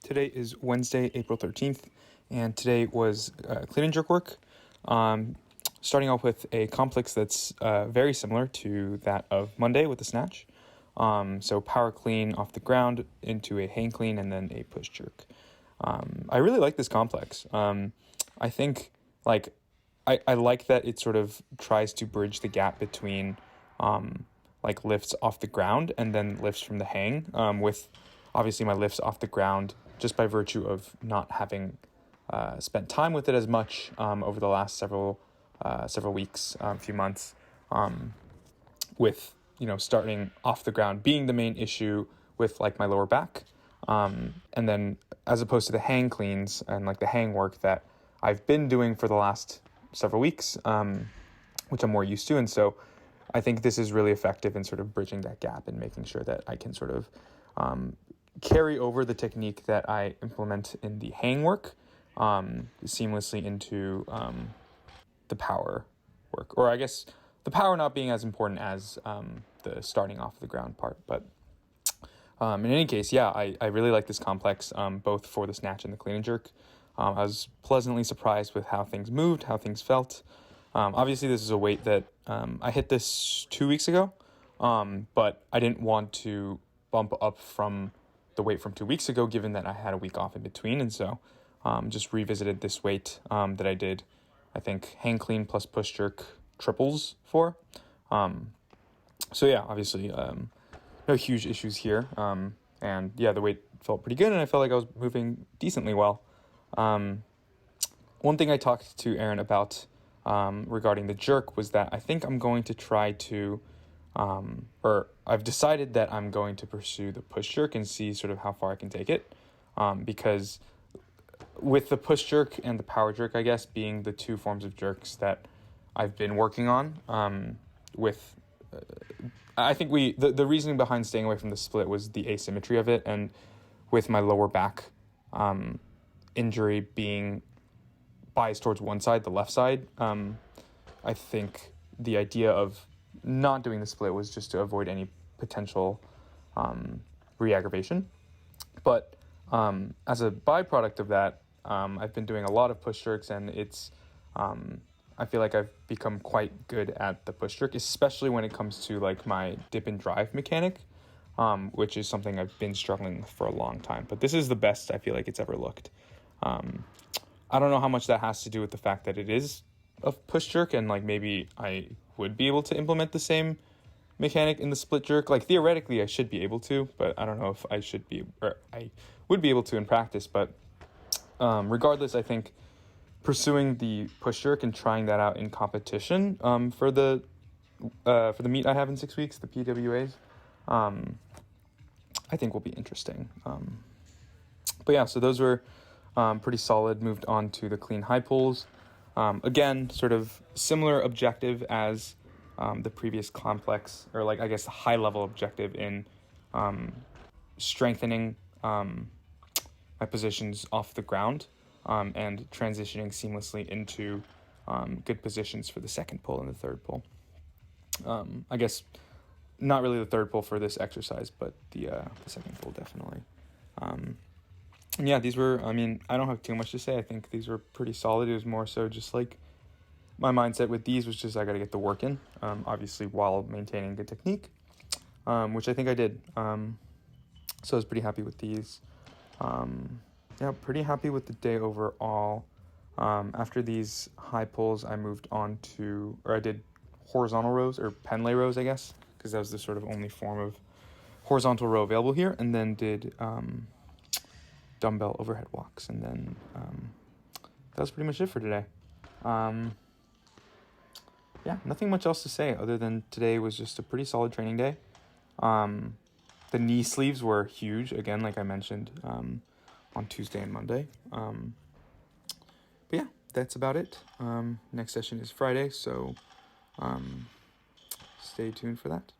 Today is Wednesday, April 13th, and today was clean and jerk work. Starting off with a complex that's very similar to that of Monday with the snatch. So power clean off the ground into a hang clean and then a push jerk. I really like this complex. I think I like that it sort of tries to bridge the gap between lifts off the ground and then lifts from the hang, with obviously my lifts off the ground just by virtue of not having spent time with it as much over the last several weeks, few months, with starting off the ground being the main issue with like my lower back, and then as opposed to the hang cleans and like the hang work that I've been doing for the last several weeks, which I'm more used to. And so I think this is really effective in sort of bridging that gap and making sure that I can sort of carry over the technique that I implement in the hang work seamlessly into the power work. Or I guess the power not being as important as the starting off the ground part. But in any case, yeah, I really like this complex, both for the snatch and the clean and jerk. I was pleasantly surprised with how things moved, how things felt. Obviously, this is a weight that I hit this 2 weeks ago, but I didn't want to bump up from the weight from 2 weeks ago, given that I had a week off in between. And so just revisited this weight that I did, I think, hang clean plus push jerk triples for. So yeah, obviously no huge issues here. And yeah, the weight felt pretty good and I felt like I was moving decently well. One thing I talked to Aaron about regarding the jerk was that I think I'm going to try to, or I've decided that I'm going to pursue the push jerk and see sort of how far I can take it. Because with the push jerk and the power jerk, I guess, being the two forms of jerks that I've been working on, I think the reasoning behind staying away from the split was the asymmetry of it. And with my lower back injury being biased towards one side, the left side, I think the idea of not doing the split was just to avoid any potential re-aggravation. But as a byproduct of that, I've been doing a lot of push jerks, and it's I feel like I've become quite good at the push jerk, especially when it comes to like my dip and drive mechanic, which is something I've been struggling with for a long time. But this is the best I feel like it's ever looked. I don't know how much that has to do with the fact that it is a push jerk, and like maybe I would be able to implement the same mechanic in the split jerk. Like theoretically I should be able to, but I don't know if I should be, or I would be able to in practice. But regardless, I think pursuing the push jerk and trying that out in competition for the meet I have in 6 weeks, the PWAs, I think will be interesting. But yeah, so those were pretty solid. Moved on to the clean high pulls. Again, sort of similar objective as the previous complex, or like I guess the high level objective in strengthening my positions off the ground and transitioning seamlessly into good positions for the second pull and the third pull. I guess not really the third pull for this exercise, but the second pull definitely. And yeah, these were, I mean, I don't have too much to say. I think these were pretty solid. It was more so just like my mindset with these was just I got to get the work in, obviously while maintaining good technique, which I think I did. So I was pretty happy with these. Yeah, pretty happy with the day overall. After these high pulls, I moved on to, or I did horizontal rows, or Pendlay rows, I guess, because that was the sort of only form of horizontal row available here, and then did dumbbell overhead walks, and then that was pretty much it for today. Yeah, nothing much else to say other than today was just a pretty solid training day. The knee sleeves were huge, again, like I mentioned, on Tuesday and Monday. But yeah, that's about it. Next session is Friday, so stay tuned for that.